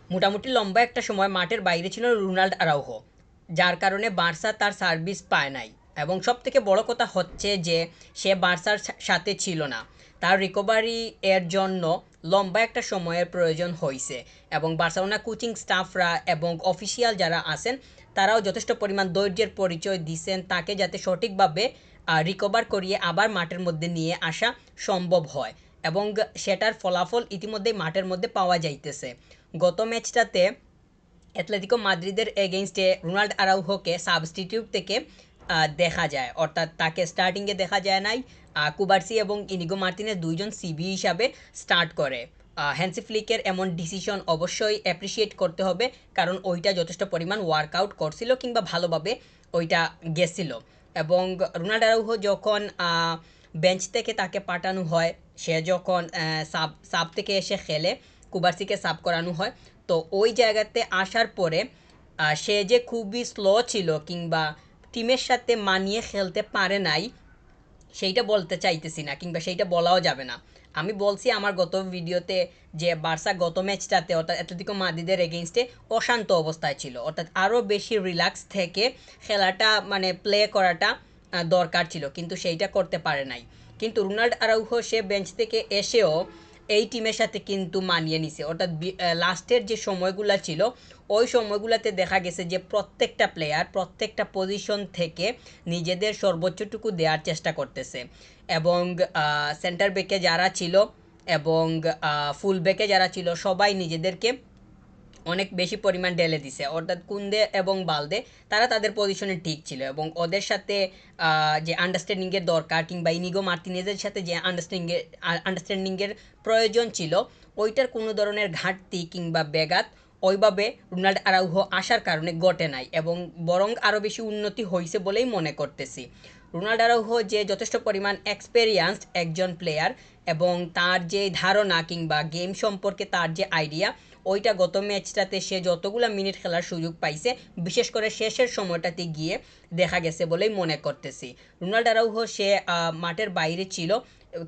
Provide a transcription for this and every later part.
মোটামুটি লম্বা একটা সময় মাঠের বাইরে ছিল রোনাল্ড আরাউহো, যার কারণে বার্সা তার সার্ভিস পায় নাই। এবং সব থেকে বড় কথা হচ্ছে যে সে বার্সার সাথে ছিল না, তার রিকভারি এর জন্য লম্বা একটা সময়ের প্রয়োজন হয়েছে। এবং বার্সেলোনা কোচিং স্টাফরা এবং অফিসিয়াল যারা আছেন তারাও যথেষ্ট পরিমাণ ধৈর্যের পরিচয় দিচ্ছেন তাকে, যাতে সঠিকভাবে রিকভার করিয়ে আবার মাঠের মধ্যে নিয়ে আসা সম্ভব হয়। এবং সেটার ফলাফল ইতিমধ্যেই মাঠের মধ্যে পাওয়া যাইতেছে। গত ম্যাচটাতে অ্যাটলেটিকো মাদ্রিদের এগেইনস্টে রোনাল্ড আরাউহোকে সাবস্টিটিউট থেকে দেখা যায়, অর্থাৎ তাকে স্টার্টিংয়ে দেখা যায় নাই। কুবার্সি এবং ইনিগো মার্তিনেজ দুইজন সিবি হিসাবে স্টার্ট করে। হ্যান্সি ফ্লিকের এমন ডিসিশন অবশ্যই অ্যাপ্রিসিয়েট করতে হবে, কারণ ওইটা যথেষ্ট পরিমাণ ওয়ার্কআউট করছিল কিংবা ভালোভাবে ওইটা গেছিল। এবং রোনাল্ড আরাউহো যখন বেঞ্চ থেকে তাকে পাঠানো হয়, সে যখন সাব সাব থেকে এসে খেলে, কুবার্সিকে সাব করানো হয়, তো ওই জায়গাতে আসার পরে সে যে খুবই স্লো ছিল কিংবা টিমের সাথে মানিয়ে খেলতে পারে নাই, সেইটা বলতে চাইতেছি না কিংবা সেইটা বলাও যাবে না। আমি বলছি আমার গত ভিডিওতে যে বার্সা গত ম্যাচটাতে অর্থাৎ অ্যাটলেটিকো মাদ্রিদের এগেইনস্টে অশান্ত অবস্থায় ছিল, অর্থাৎ আরও বেশি রিল্যাক্স থেকে খেলাটা মানে প্লে করাটা দরকার ছিল, কিন্তু সেইটা করতে পারে নাই। কিন্তু রোনাল্ড আরাউহো সে বেঞ্চ থেকে এসেও এই টিমের সাথে কিন্তু মানিয়ে নিছে, অর্থাৎ লাস্টের যে সময়গুলো ছিল ওই সময়গুলোতে দেখা গেছে যে প্রত্যেকটা প্লেয়ার প্রত্যেকটা পজিশন থেকে নিজেদের সর্বোচ্চটুকু দেওয়ার চেষ্টা করতেছে। এবং সেন্টার ব্যাকে যারা ছিল এবং ফুল ব্যাকে যারা ছিল সবাই নিজেদেরকে অনেক বেশি পরিমাণ ঢেলে দিছে, অর্থাৎ কুন্দে এবং বালদে তারা তাদের পজিশনে ঠিক ছিল এবং ওদের সাথে যে আন্ডারস্ট্যান্ডিংয়ের দরকার কিংবা ইনিগো মার্তিনেজের সাথে যে আন্ডারস্ট্যান্ডিংয়ের প্রয়োজন ছিল, ওইটার কোনো ধরনের ঘাটতি কিংবা ব্যাঘাত ওইভাবে রোনাল্ড আরাউহো আসার কারণে ঘটে নাই, এবং বরং আরও বেশি উন্নতি হয়েছে বলেই মনে করতেছি। রোনাল্ড আরাউহো যে যথেষ্ট পরিমাণ এক্সপেরিয়েন্সড একজন প্লেয়ার, এবং তার যে ধারণা কিংবা গেম সম্পর্কে তার যে আইডিয়া, ওইটা গত ম্যাচটাতে সে যতগুলো মিনিট খেলার সুযোগ পাইছে, বিশেষ করে শেষের সময়টাতে গিয়ে দেখা গেছে বলেই মনে করতেছি। রোনাল্ড আরাউহো সে মাঠের বাইরে ছিল,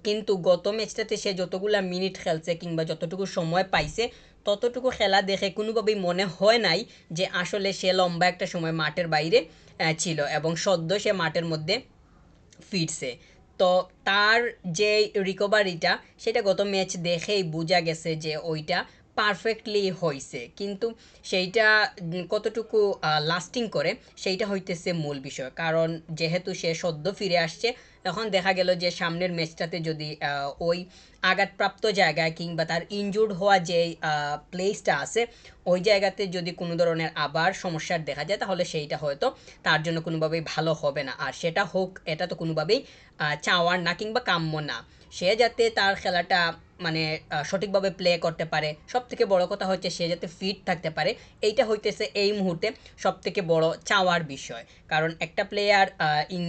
কিন্তু গত ম্যাচটাতে সে যতগুলো মিনিট খেলছে কিংবা যতটুকু সময় পাইছে, ততটুকু খেলা দেখে কোনোভাবেই মনে হয় নাই যে আসলে সে লম্বা একটা সময় মাঠের বাইরে ছিল এবং সদ্য সে মাঠের মধ্যে ফিরছে। তো তার যে রিকভারিটা, সেটা গত ম্যাচ দেখেই বোঝা গেছে যে ওইটা পারফেক্টলি হয়েছে, কিন্তু সেইটা কতটুকু লাস্টিং করে সেইটা হইতেছে মূল বিষয়। কারণ যেহেতু সে সদ্য ফিরে আসছে, এখন দেখা গেল যে সামনের ম্যাচটাতে যদি ওই আঘাতপ্রাপ্ত জায়গায় কিংবা তার ইনজুর্ড হওয়া যে প্লেসটা আছে, ওই জায়গাতে যদি কোনো ধরনের আবার সমস্যার দেখা যায়, তাহলে সেইটা হয়তো তার জন্য কোনোভাবেই ভালো হবে না। আর সেটা হোক, এটা তো কোনোভাবেই চাওয়ার না কিংবা কাম্য না। সে যাতে তার খেলাটা মানে সঠিকভাবে প্লে করতে পারে, সব থেকে বড় কথা হচ্ছে সে যাতে ফিট থাকতে পারে, এইটা হইতেছে এই মুহূর্তে সব থেকে বড় চাওয়ার বিষয়। কারণ একটা প্লেয়ার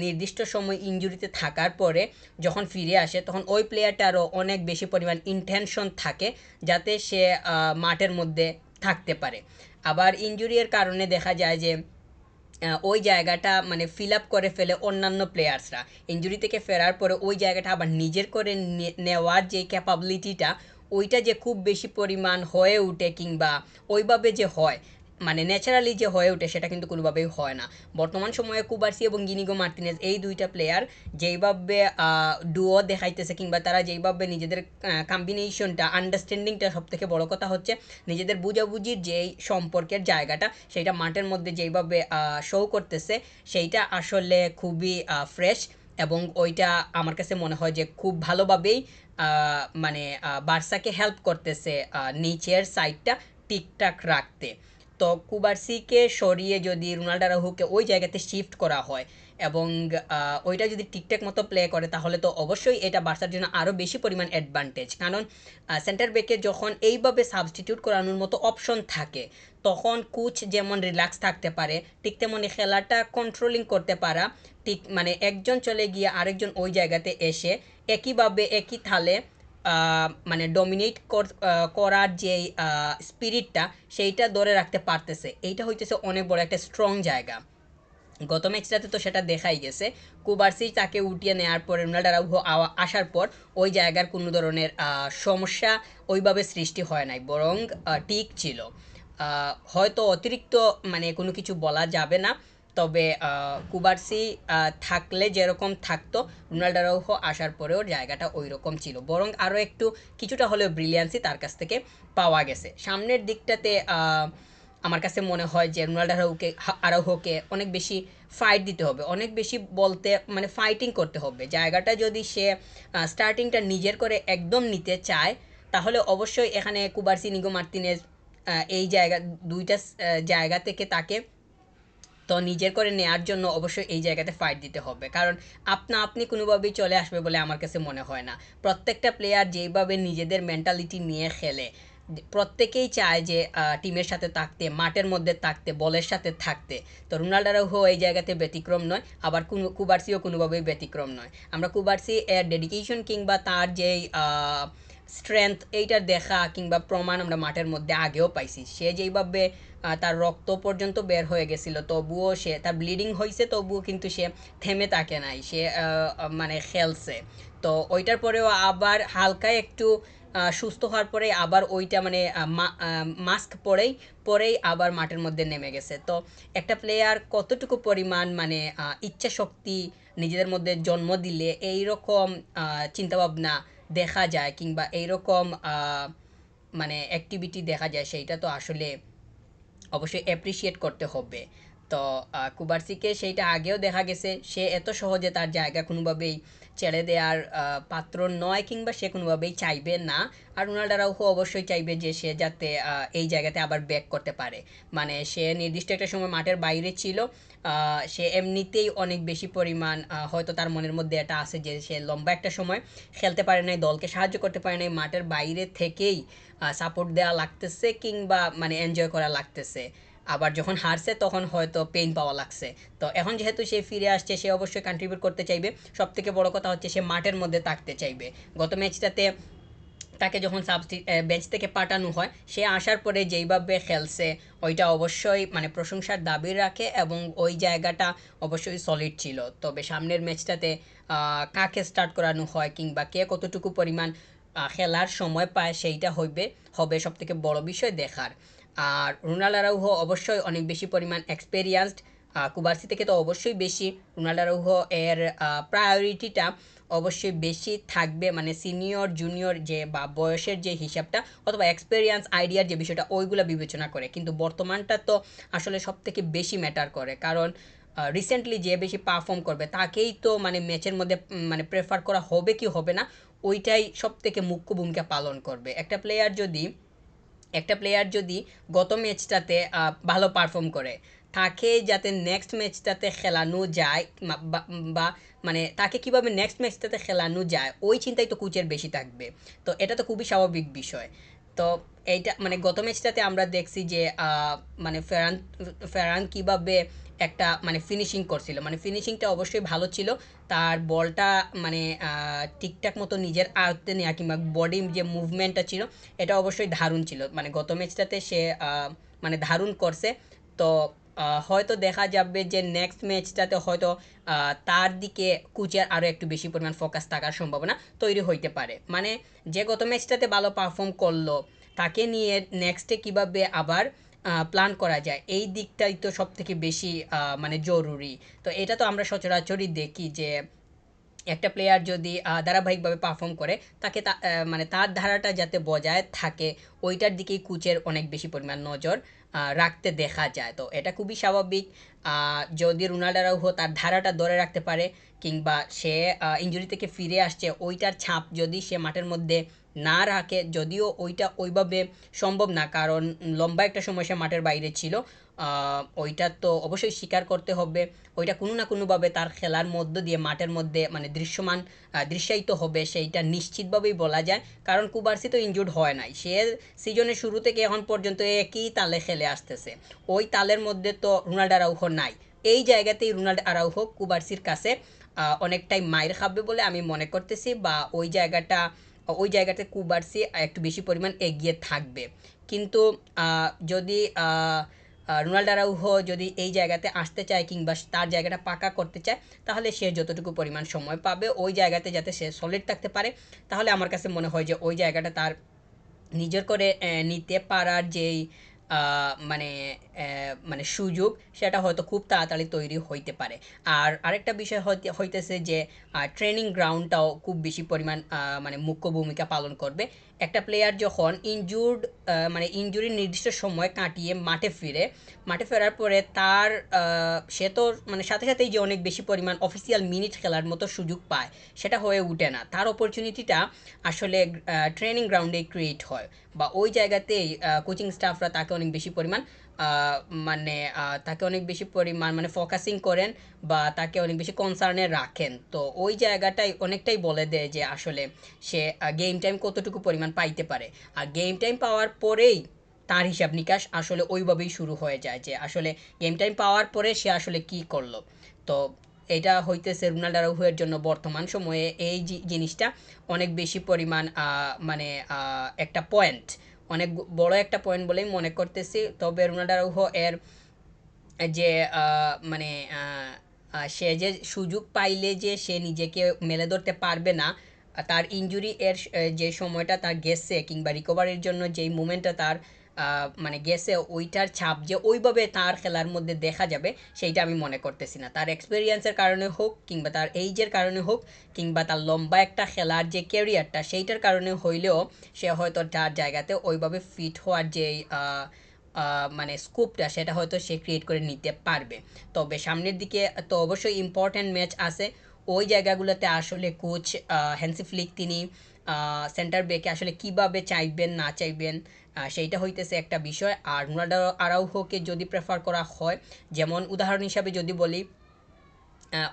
নির্দিষ্ট সময় ইনজুরিতে থাকার পরে যখন ফিরে আসে, তখন ওই প্লেয়ারটারও অনেক বেশি পরিমাণ ইনটেনশন থাকে যাতে সে মাঠের মধ্যে থাকতে পারে। আবার ইনজুরির কারণে দেখা যায় যে ওই জায়গাটা মানে ফিল আপ করে ফেলে অন্যান্য প্লেয়ার্সরা। ইনজুরি থেকে ফেরার পরে ওই জায়গাটা আবার নিজের করে নেওয়ার যে ক্যাপাবিলিটিটা, ওইটা যে খুব বেশি পরিমাণ হয়ে ওঠে কিংবা ওইভাবে যে হয়, মানে ন্যাচারালি যে হয়ে ওঠে, সেটা কিন্তু কোনোভাবেই হয় না। বর্তমান সময়ে কুবার্সি এবং গিনিগো মার্তিনেজ এই দুইটা প্লেয়ার যেইভাবে ডুও দেখাইতেছে কিংবা তারা যেইভাবে নিজেদের কম্বিনেশনটা, আন্ডারস্ট্যান্ডিংটা, সব থেকে বড় কথা হচ্ছে নিজেদের বুঝাবুঝির যেই সম্পর্কের জায়গাটা, সেইটা মাঠের মধ্যে যেইভাবে শো করতেছে, সেইটা আসলে খুবই ফ্রেশ। এবং ওইটা আমার কাছে মনে হয় যে খুব ভালোভাবেই মানে বার্সাকে হেল্প করতেছে নিচের সাইডটা ঠিকঠাক রাখতে। তো কুবার্সিকে সরিয়ে যদি রোনাল্ড আরাউহোকে ওই জায়গাতে শিফট করা হয় এবং ওইটা যদি ঠিকঠাক মতো প্লে করে, তাহলে তো অবশ্যই এটা বার্সার জন্য আরও বেশি পরিমাণ অ্যাডভান্টেজ। কারণ সেন্টার ব্যাকে যখন এইভাবে সাবস্টিটিউট করানোর মতো অপশন থাকে, তখন কোচ যেমন রিল্যাক্স থাকতে পারে, ঠিক তেমনি খেলাটা কন্ট্রোলিং করতে পারা, ঠিক মানে একজন চলে গিয়ে আরেকজন ওই জায়গাতে এসে একইভাবে একই থালে মানে ডমিনেট করার যেই স্পিরিটটা, সেইটা ধরে রাখতে পারতেছে, এইটা হইতেছে অনেক বড় একটা স্ট্রং জায়গা। গত ম্যাচটাতে তো সেটা দেখাই গেছে। কুবার্সি তাকে উঠিয়ে নেওয়ার পরে রোনাল্ডো আরাউহো আসার পর ওই জায়গার কোনো ধরনের সমস্যা ওইভাবে সৃষ্টি হয় নাই, বরং ঠিক ছিল। হয়তো অতিরিক্ত মানে কোনো কিছু বলা যাবে না, তবে কুবার্সি থাকলে যেরকম থাকতো, রোনাল্ডো আরাউহো আসার পরেও জায়গাটা ওই রকম ছিল, বরং আরও একটু কিছুটা হলেও ব্রিলিয়ান্সি তার কাছ থেকে পাওয়া গেছে। সামনের দিকটাতে আমার কাছে মনে হয় যে রোনাল্ডো আরাউহোকে অনেক বেশি ফাইট দিতে হবে, অনেক বেশি বলতে মানে ফাইটিং করতে হবে। জায়গাটা যদি সে স্টার্টিংটা নিজের করে একদম নিতে চায়, তাহলে অবশ্যই এখানে কুবার্সি, নিগো মার্তিনেজ এই জায়গা দুইটা জায়গা থেকে তাকে তো নিজের করে নেওয়ার জন্য অবশ্যই এই জায়গাতে ফাইট দিতে হবে, কারণ আপনি কোনোভাবেই চলে আসবে বলে আমার কাছে মনে হয় না। প্রত্যেকটা প্লেয়ার যেইভাবে নিজেদের মেন্টালিটি নিয়ে খেলে, প্রত্যেকেই চায় যে টিমের সাথে থাকতে, মাঠের মধ্যে থাকতে, বলের সাথে থাকতে। তো রোনাল্ডো আরাউহো এই জায়গাতে ব্যতিক্রম নয়, আবার কুবার্সিও কোনোভাবেই ব্যতিক্রম নয়। আমরা কুবার্সি এর ডেডিকেশন কিংবা তার যেই স্ট্রেংথ এইটার দেখা কিংবা প্রমাণ আমরা মাঠের মধ্যে আগেও পাইছি। সে যেইভাবে তার রক্ত পর্যন্ত বের হয়ে গেছিলো, তবুও সে, তার ব্লিডিং হয়েছে তবুও কিন্তু সে থেমে থাকে নাই, সে মানে খেলছে। তো ওইটার পরেও আবার হালকা একটু সুস্থ হওয়ার পরে আবার ওইটা মানে মাস্ক পরেই আবার মাঠের মধ্যে নেমে গেছে। তো একটা প্লেয়ার কতটুকু পরিমাণ মানে ইচ্ছা শক্তি নিজেদের মধ্যে জন্ম দিলে এইরকম চিন্তাভাবনা দেখা যায় কিংবা এইরকম মানে অ্যাক্টিভিটি দেখা যায়, সেইটা তো আসলে অবশ্যই অ্যাপ্রিসিয়েট করতে হবে। তো কুবার্সিকে সেইটা আগেও দেখা গেছে, সে এত সহজে তার জায়গা কোনোভাবেই ছেড়ে দেওয়ার পাত্র নয়, কিংবা সে কোনোভাবেই চাইবে না। আর রোনাল্ডো আরাউখো অবশ্যই চাইবে যে সে যাতে এই জায়গাতে আবার ব্যাক করতে পারে। মানে সে নির্দিষ্ট একটা সময় মাঠের বাইরে ছিল, সে এমনিতেই অনেক বেশি পরিমাণ হয়তো তার মনের মধ্যে এটা আছে যে সে লম্বা একটা সময় খেলতে পারে নাই, দলকে সাহায্য করতে পারে নাই, মাঠের বাইরে থেকেই সাপোর্ট দেওয়া লাগতেছে কিংবা মানে এনজয় করা লাগতেছে। আবার যখন হারছে তখন হয়তো পেইন পাওয়া লাগছে। তো এখন যেহেতু সে ফিরে আসছে, সে অবশ্যই কন্ট্রিবিউট করতে চাইবে। সব থেকে বড় কথা হচ্ছে সে মাঠের মধ্যে থাকতে চাইবে। গত ম্যাচটাতে তাকে যখন বেঞ্চ থেকে পাঠানো হয়, সে আসার পরে যেইভাবে খেলছে ওইটা অবশ্যই মানে প্রশংসার দাবি রাখে, এবং ওই জায়গাটা অবশ্যই সলিড ছিল। তবে সামনের ম্যাচটাতে কাকে স্টার্ট করানো হয় কিংবা কে কতটুকু পরিমাণ খেলার সময় পায়, সেইটা হবে সব থেকে বড় বিষয় দেখার। আর রোনাল্ডো আরাউহো অবশ্যই অনেক বেশি পরিমাণ এক্সপেরিয়েন্সড, কুবার্সি থেকে তো অবশ্যই বেশি। রোনাল্ডো আরাউহো এর প্রায়োরিটিটা অবশ্যই বেশি থাকবে, মানে সিনিয়র জুনিয়র যে বা বয়সের যে হিসাবটা অথবা এক্সপেরিয়েন্স আইডিয়ার যে বিষয়টা ওইগুলো বিবেচনা করে, কিন্তু বর্তমানটা তো আসলে সব থেকে বেশি ম্যাটার করে, কারণ রিসেন্টলি যে বেশি পারফর্ম করবে তাকেই তো মানে ম্যাচের মধ্যে মানে প্রেফার করা হবে কি হবে না, ওইটাই সব থেকে মুখ্য ভূমিকা পালন করবে। একটা প্লেয়ার যদি গত ম্যাচটাতে ভালো পারফর্ম করে, তাকে যাতে নেক্সট ম্যাচটাতে খেলানো যায় বা মানে তাকে কিভাবে নেক্সট ম্যাচটাতে খেলানো যায় ওই চিন্তাই তো কোচের বেশি থাকবে। তো এটা তো খুবই স্বাভাবিক বিষয়। তো এইটা মানে গত ম্যাচটাতে আমরা দেখছি যে মানে ফেরান কিভাবে একটা মানে ফিনিশিং করছিল, মানে ফিনিশিংটা অবশ্যই ভালো ছিল। তার বলটা মানে ঠিকঠাক মতো নিজের আয়ত্তে নেওয়া কিংবা বডি যে মুভমেন্টটা ছিল, এটা অবশ্যই দারুণ ছিল। মানে গত ম্যাচটাতে সে মানে দারুণ করছে। তো হয়তো দেখা যাবে যে নেক্সট ম্যাচটাতে হয়তো তার দিকে কোচের আরও একটু বেশি পরিমাণ ফোকাস থাকার সম্ভাবনা তৈরি হইতে পারে। মানে যে গত ম্যাচটাতে ভালো পারফর্ম করলো, তাকে নিয়ে নেক্সটে কিভাবে আবার প্ল্যান করা যায়, এই দিকটাই তো সব থেকে বেশি মানে জরুরি। তো এটা তো আমরা সচরাচরই দেখি যে একটা প্লেয়ার যদি ধারাবাহিকভাবে পারফর্ম করে, তাকে মানে তার ধারাটা যাতে বজায় থাকে ওইটার দিকেই কোচের অনেক বেশি পরিমাণ নজর রাখতে দেখা যায়। তো এটা খুবই স্বাভাবিক। যদি রোনাল্ডো আরাউহো তার ধারাটা ধরে রাখতে পারে কিংবা সে ইনজুরি থেকে ফিরে আসছে, ওইটার ছাপ যদি সে মাঠের মধ্যে না রাখে, যদিও ওইটা ওইভাবে সম্ভব না, কারণ লম্বা একটা সময় সে মাঠের বাইরে ছিল, ওইটা তো অবশ্যই স্বীকার করতে হবে। ওইটা কোনো না কোনোভাবে তার খেলার মধ্য দিয়ে মাঠের মধ্যে মানে দৃশ্যায়িত হবে, সেইটা নিশ্চিতভাবেই বলা যায়। কারণ কুবার্সি তো ইনজুর্ড হয় নাই, সে সিজনের শুরু থেকে এখন পর্যন্ত একই তালে খেলে আসতেছে। ওই তালের মধ্যে তো রোনাল্ডো আরাউখো নাই। এই জায়গাতেই রোনাল্ডো আরাউখো কুবার্সির কাছে অনেকটাই মাইর খাবে বলে আমি মনে করতেছি, বা ওই জায়গাতে কুবার্সি একটু বেশি পরিমাণ এগিয়ে থাকবে। কিন্তু যদি রোনাল্ডো আরাউহো যদি এই জায়গাতে আসতে চায় কিংবা তার জায়গাটা পাকা করতে চায়, তাহলে সে যতটুকু পরিমাণ সময় পাবে ওই জায়গাতে যাতে সে সলিড থাকতে পারে, তাহলে আমার কাছে মনে হয় যে ওই জায়গাটা তার নিজের করে নিতে পারার যেই মানে মানে সুযোগ, সেটা হয়তো খুব তাড়াতাড়ি তৈরি হইতে পারে। আর আরেকটা বিষয় হইতেছে যে ট্রেনিং গ্রাউন্ডটাও খুব বেশি পরিমাণ মানে মুখ্য ভূমিকা পালন করবে। একটা প্লেয়ার যখন ইনজুর্ড মানে ইনজুরির নির্দিষ্ট সময় কাটিয়ে মাঠে ফেরার পরে তার সে তো মানে সাথে সাথেই যে অনেক বেশি পরিমাণ অফিসিয়াল মিনিট খেলার মতো সুযোগ পায়, সেটা হয়ে ওঠে না। তার অপরচুনিটিটা আসলে ট্রেনিং গ্রাউন্ডে ক্রিয়েট হয়, বা ওই জায়গাতেই কোচিং স্টাফরা তাকে অনেক বেশি পরিমাণ মানে তাকে অনেক বেশি পরিমাণ মানে ফোকাসিং করেন, বা তাকে অনেক বেশি কনসার্নে রাখেন। তো ওই জায়গাটাই অনেকটাই বলে দেয় যে আসলে সে গেম টাইম কতটুকু পরিমাণ পাইতে পারে। আর গেম টাইম পাওয়ার পরেই তার হিসাব নিকাশ আসলে ওইভাবেই শুরু হয়ে যায় যে আসলে গেম টাইম পাওয়ার পরে সে আসলে কি করলো। তো এটা হইতেছে রোনাল্ডো আরাউজোর জন্য বর্তমান সময়ে এই জিনিসটা অনেক বেশি পরিমাণ মানে একটা পয়েন্ট, অনেক বড় একটা পয়েন্ট বলেই মনে করতেছি। তবে রোনাল্ডো আরাউজো এর যে মানে সে যে সুযোগ পাইলে যে সে নিজেকে মেলে ধরতে পারবে না, তার ইনজুরি এর যে সময়টা তার গেছে কিংবা রিকভারির জন্য যেই মুমেন্টটা তার মানে গেছে, ওইটার ছাপ যে ওইভাবে তার খেলার মধ্যে দেখা যাবে সেইটা আমি মনে করতেছি না। তার এক্সপিরিয়েন্সের কারণে হোক কিংবা তার এইজের কারণে হোক কিংবা তার লম্বা একটা খেলার যে ক্যারিয়ারটা সেইটার কারণে হইলেও সে হয়তো তার জায়গাতে ওইভাবে ফিট হওয়ার যেই মানে স্কোপটা সেটা হয়তো সে ক্রিয়েট করে নিতে পারবে। তবে সামনের দিকে তো অবশ্যই ইম্পর্ট্যান্ট ম্যাচ আছে, ওই জায়গাগুলোতে আসলে কোচ হ্যান্সি ফ্লিক তিনি সেন্টার ব্যাকে আসলে কিভাবে চাইবেন না চাইবেন সেইটা হইতেছে একটা বিষয়। আর রোনাল্ডো আরাউজোকে যদি প্রেফার করা হয়, যেমন উদাহরণ হিসাবে যদি বলি,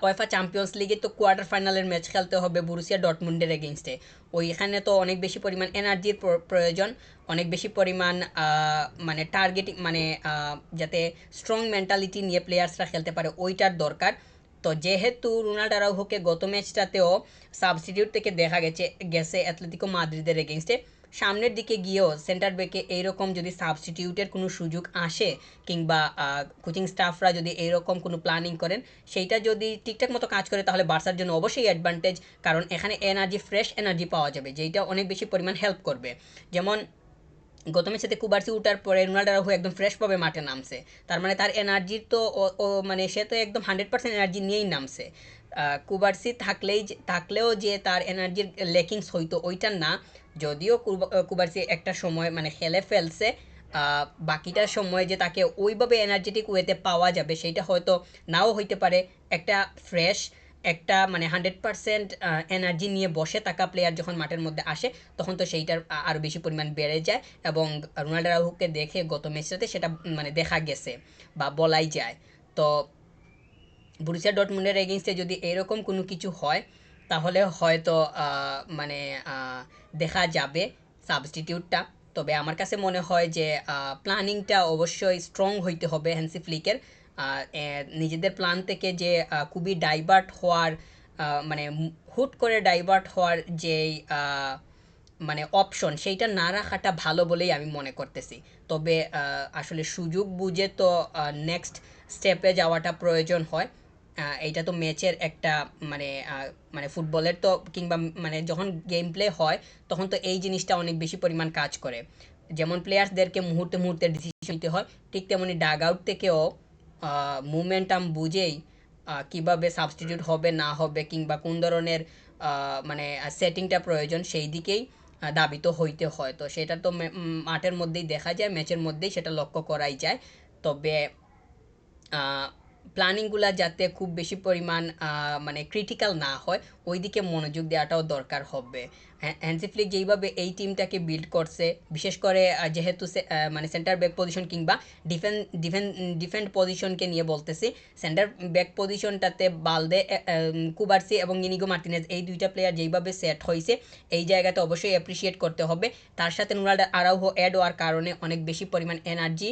ওয়েফা চ্যাম্পিয়ন্স লিগে তো কোয়ার্টার ফাইনালের ম্যাচ খেলতে হবে বুরুসিয়া ডর্টমুন্ডের এগেনস্টে। ওইখানে তো অনেক বেশি পরিমাণ এনার্জির প্রয়োজন, অনেক বেশি পরিমাণ মানে টার্গেটিং মানে যাতে স্ট্রং মেন্টালিটি নিয়ে প্লেয়ার্সরা খেলতে পারে ওইটার দরকার। তো যেহেতু রোনাল্ডো আরাউজোকে গত ম্যাচটাতেও সাবস্টিটিউট থেকে দেখা গেছে অ্যাথলেটিকো মাদ্রিদের এগেনস্টে, সামনের দিকে গিয়েও সেন্টার ব্যাকে এইরকম যদি সাবস্টিটিউটের কোনো সুযোগ আসে কিংবা কোচিং স্টাফরা যদি এইরকম কোনো প্ল্যানিং করেন, সেইটা যদি ঠিকঠাক মতো কাজ করে, তাহলে বার্সার জন্য অবশ্যই অ্যাডভান্টেজ। কারণ এখানে এনার্জি, ফ্রেশ এনার্জি পাওয়া যাবে, যেটা অনেক বেশি পরিমাণ হেল্প করবে। যেমন গত ম্যাচেতে কুবার্সি উঠার পরে রোনাল্ডো আরাউজো একদম ফ্রেশভাবে মাঠে নামছে, তার মানে তার এনার্জির তো ও মানে সে তো একদম 100% এনার্জি নিয়েই নামছে। কুবার্সি থাকলেও যে তার এনার্জির লেকিংস হইতো ওইটা না, যদিও কুবার্সি একটা সময় মানে খেলে ফেলছে, বাকিটা সময় যে তাকে ওইভাবে এনার্জেটিক ওয়েতে পাওয়া যাবে সেইটা হয়তো নাও হইতে পারে। একটা ফ্রেশ একটা মানে 100% এনার্জি নিয়ে বসে থাকা প্লেয়ার যখন মাঠের মধ্যে আসে, তখন তো সেইটার আরও বেশি পরিমাণ বেড়ে যায়। এবং রোনাল্ডো আরাউজোকে দেখে গত ম্যাচটাতে সেটা মানে দেখা গেছে বা বলাই যায়। তো বরুসিয়া ডর্টমুন্ডের এগেইনস্টে যদি এরকম কোনো কিছু হয়, তাহলে হয়তো মানে দেখা যাবে সাবস্টিটিউটটা। তবে আমার কাছে মনে হয় যে প্ল্যানিংটা অবশ্যই স্ট্রং হইতে হবে হ্যান্সি ফ্লিকের। নিজেদের প্ল্যান থেকে যে খুবই ডাইভার্ট হওয়ার মানে হুট করে ডাইভার্ট হওয়ার যেই মানে অপশন, সেইটা না রাখাটা ভালো বলেই আমি মনে করতেছি। তবে আসলে সুযোগ বুঝে তো নেক্সট স্টেপে যাওয়াটা প্রয়োজন হয়। এইটা তো ম্যাচের একটা মানে মানে ফুটবলের তো কিংবা মানে যখন গেম প্লে হয়, তখন তো এই জিনিসটা অনেক বেশি পরিমাণ কাজ করে। যেমন প্লেয়ার্সদেরকে মুহূর্তে মুহূর্তে ডিসিশন নিতে হয়, ঠিক তেমনি ডাগ আউট থেকেও মুমেন্টাম বুঝেই কিভাবে সাবস্টিটিউট হবে না হবে কিংবা কোন ধরনের মানে সেটিংটা প্রয়োজন সেই দিকেই দাবিত হইতে হয়। তো সেটা তো মাঠের মধ্যেই দেখা যায়, ম্যাচের মধ্যেই সেটা লক্ষ্য করাই যায়। তবে প্ল্যানিংগুলো যাতে খুব বেশি পরিমাণ মানে ক্রিটিক্যাল না হয়, ওই দিকে মনোযোগ দেওয়াটাও দরকার হবে। হ্যান্সি ফ্লিক যেইভাবে এই টিমটাকে বিল্ড করছে, বিশেষ করে যেহেতু মানে সেন্টার ব্যাক পজিশন কিংবা ডিফেন্ড ডিফেন্ড ডিফেন্ড পজিশনকে নিয়ে বলতেছি, সেন্টার ব্যাক পজিশনটাতে বালদে কুবার্সি এবং ইনিগো মার্টিনেজ এই দুইটা প্লেয়ার যেইভাবে সেট হয়েছে, এই জায়গাতে অবশ্যই অ্যাপ্রিসিয়েট করতে হবে। তার সাথে রোনাল্ডো আরাউজো অ্যাড হওয়ার কারণে অনেক বেশি পরিমাণ এনার্জি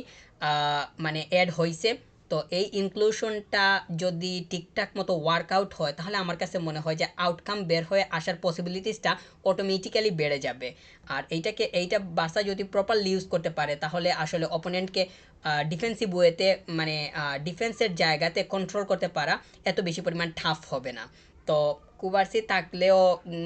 মানে অ্যাড হয়েছে। তো এই ইনক্লুশনটা যদি ঠিকঠাক মতো ওয়ার্কআউট হয় তাহলে আমার কাছে মনে হয় যে আউটকাম বের হয়ে আসার পসিবিলিটিসটা অটোমেটিক্যালি বেড়ে যাবে। আর এইটা বার্সা যদি প্রপারলি ইউজ করতে পারে তাহলে আসলে অপোনেন্টকে ডিফেন্সিভ ওয়েতে মানে ডিফেন্সের জায়গাতে কন্ট্রোল করতে পারা এত বেশি পরিমাণ টাফ হবে না। তো কুবার্সি থাকলেও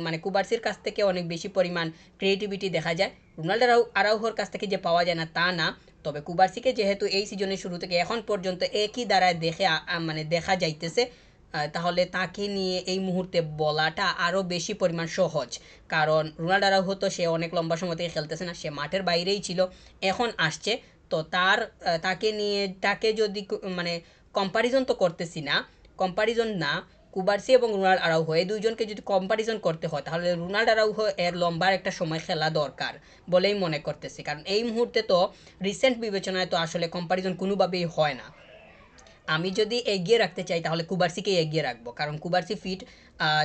মানে কুবার্সির কাছ থেকে অনেক বেশি পরিমাণ ক্রিয়েটিভিটি দেখা যায়। রোনাল্ডো আরাউহোর কাছ থেকে যে পাওয়া যায় না তা না, তবে কুবার্সিকে যেহেতু এই সিজনের শুরু থেকে এখন পর্যন্ত একই দ্বারায় মানে দেখা যাইতেছে, তাহলে তাকে নিয়ে এই মুহূর্তে বলাটা আরও বেশি পরিমাণ সহজ। কারণ রোনাল্ডো আরাউহো তো সে অনেক লম্বা সময় থেকে খেলতেছে না, সে মাঠের বাইরেই ছিল, এখন আসছে। তো তাকে যদি মানে কম্পারিজন তো করতেছি না, কম্পারিজন না, কুবার্সি এবং রোনাল্ড আরাউহো এই দুইজনকে যদি কম্পারিজন করতে হয় তাহলে রোনাল্ড আরাউহো এর লম্বার একটা সময় খেলা দরকার বলেই মনে করতেছি। কারণ এই মুহূর্তে তো রিসেন্ট বিবেচনায় তো আসলে কম্পারিজন কোনোভাবেই হয় না। আমি যদি এগিয়ে রাখতে চাই তাহলে কুবার্সিকেই এগিয়ে রাখবো, কারণ কুবার্সি ফিট,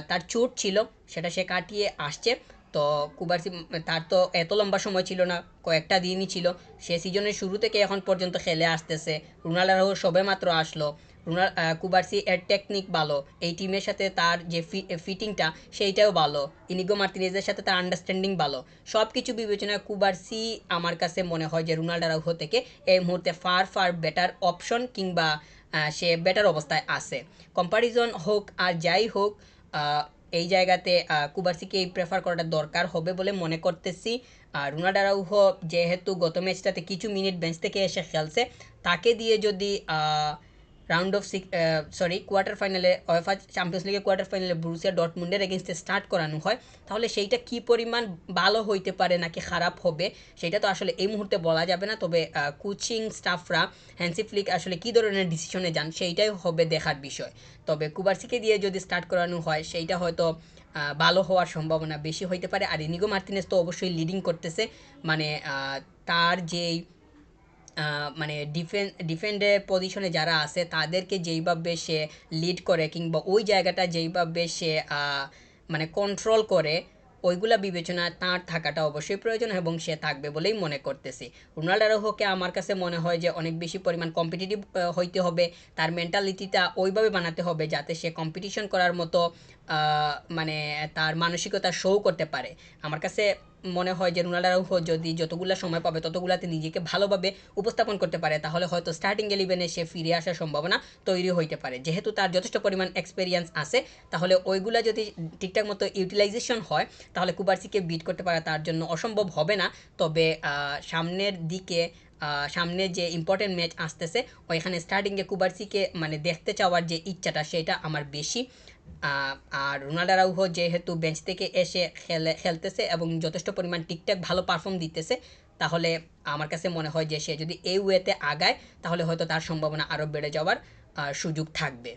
তার চোট ছিল সেটা সে কাটিয়ে আসছে। তো কুবার্সি তার তো এত লম্বা সময় ছিল না, কয়েকটা দিনই ছিল, সে সিজনের শুরু থেকে এখন পর্যন্ত খেলে আসতেছে। রোনাল্ডো সবে মাত্র আসলো। কুবার্সি এর টেকনিক ভালো, এই টিমের সাথে তার যে ফিটিংটা সেইটাও ভালো, ইনিগো মার্তিনেজের সাথে তার আন্ডারস্ট্যান্ডিং ভালো। সব কিছু বিবেচনায় কুবার্সি আমার কাছে মনে হয় যে রোনাল্ডো আরাউহো থেকে এই মুহূর্তে ফার ফার বেটার অপশন, কিংবা সে বেটার অবস্থায় আছে। কম্পারিজন হোক আর যাই হোক, এই জায়গাতে কুবার্সিকেই প্রেফার করাটা দরকার হবে বলে মনে করতেছি। আর রোনাল্ডো আরাউহো যেহেতু গত ম্যাচটাতে কিছু মিনিট বেঞ্চ থেকে এসে খেলছে, তাকে দিয়ে যদি রাউন্ড অফ কোয়ার্টার ফাইনালে ওয়েফা চ্যাম্পিয়ন্স লিগের কোয়ার্টার ফাইনালে ব্রুসিয়া ডর্টমুন্ডের এগেনস্টে স্টার্ট করানো হয়, তাহলে সেইটা কী পরিমাণ ভালো হইতে পারে নাকি খারাপ হবে সেটা তো আসলে এই মুহূর্তে বলা যাবে না। তবে কোচিং স্টাফরা, হ্যান্সি ফ্লিক আসলে কী ধরনের ডিসিশনে যান সেইটাই হবে দেখার বিষয়। তবে কুবার্সিকে দিয়ে যদি স্টার্ট করানো হয় সেইটা হয়তো ভালো হওয়ার সম্ভাবনা বেশি হইতে পারে। আর ইনিগো মার্তিনেজ তো অবশ্যই লিডিং করতেছে, মানে তার যেই মানে ডিফেন্ডের পজিশনে যারা আছে তাদেরকে যেইভাবে সে লিড করে, কিংবা ওই জায়গাটা যেইভাবে সে মানে কন্ট্রোল করে, ওইগুলা বিবেচনায় তার থাকাটা অবশ্যই প্রয়োজন এবং সে থাকবে বলেই মনে করতেছি। রোনাল্ডো আরাউহোকে আমার কাছে মনে হয় যে অনেক বেশি পরিমাণ কম্পিটিটিভ হইতে হবে, তার মেন্টালিটিটা ওইভাবে বানাতে হবে যাতে সে কম্পিটিশন করার মতো মানে তার মানসিকতা শো করতে পারে। আমার কাছে মনে হয় যে রোনাল্ডো আরাউহো যদি যতগুলো সময় পাবে ততগুলাতে নিজেকে ভালোভাবে উপস্থাপন করতে পারে তাহলে হয়তো স্টার্টিং ইলেভেনে সে ফিরে আসার সম্ভাবনা তৈরি হইতে পারে। যেহেতু তার যথেষ্ট পরিমাণ এক্সপেরিয়েন্স আছে, তাহলে ওইগুলা যদি ঠিকঠাক মতো ইউটিলাইজেশন হয় তাহলে কুবার্সিকে বিট করতে পারা তার জন্য অসম্ভব হবে না। তবে সামনের দিকে সামনে যে ইম্পর্টেন্ট ম্যাচ আসতেছে ওইখানে স্টার্টিংয়ে কুবার্সিকে মানে দেখতে চাওয়ার যে ইচ্ছাটা সেটা আমার বেশি। আর রোনাল্ডো আরাউহো যেহেতু বেঞ্চ থেকে এসে খেলতেছে এবং যথেষ্ট পরিমাণ ঠিকঠাক ভালো পারফর্ম দিতেছে, তাহলে আমার কাছে মনে হয় যে সে যদি এই ওয়েতে আগায় তাহলে হয়তো তার সম্ভাবনা আরও বেড়ে যাওয়ার সুযোগ থাকবে।